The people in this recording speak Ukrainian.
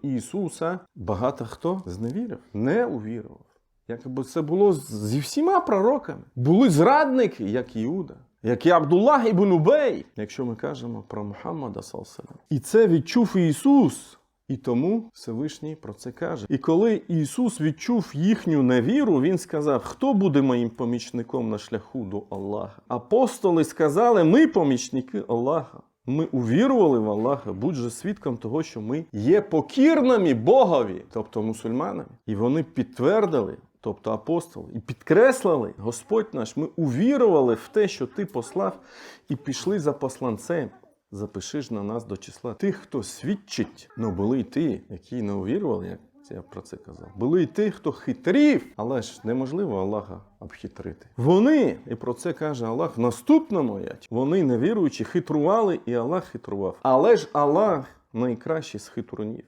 Ісуса багато хто зневірив, не увірував. Якби це було зі всіма пророками. Були зрадники, як Іуда, як і Абдуллах ібн Убей, якщо ми кажемо про Мухаммада саллаллаху. І це відчув Ісус. І тому Всевишній про це каже. І коли Ісус відчув їхню невіру, Він сказав, хто буде моїм помічником на шляху до Аллаха? Апостоли сказали, ми помічники Аллаха. Ми увірували в Аллаха, будь же свідком того, що ми є покірними Богові, тобто мусульманами. І вони підтвердили, тобто апостоли, і підкреслили, Господь наш, ми увірували в те, що Ти послав, і пішли за посланцем. Запиши ж на нас до числа тих, хто свідчить. Ну, були й ті, які не увірували, як я про це казав. Були й ті, хто хитрів, але ж неможливо Аллаха обхитрити. Вони, і про це каже Аллах в наступному аяті, вони невіруючі хитрували, і Аллах хитрував. Але ж Аллах найкращий з хитрунів.